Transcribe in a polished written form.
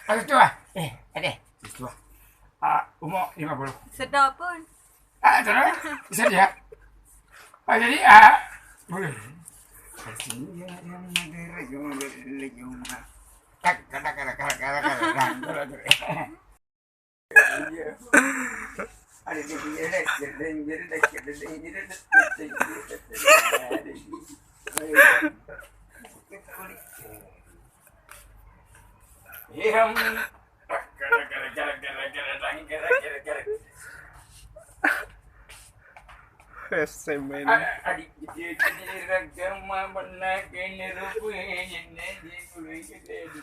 Ada tu lah. Ada. Itu lah. Umur 50. Sedap pun. Tak lah. Bisa dia. Jadi, boleh. Sini dia Semen. adik dia ragam mana kena rupa yang jadi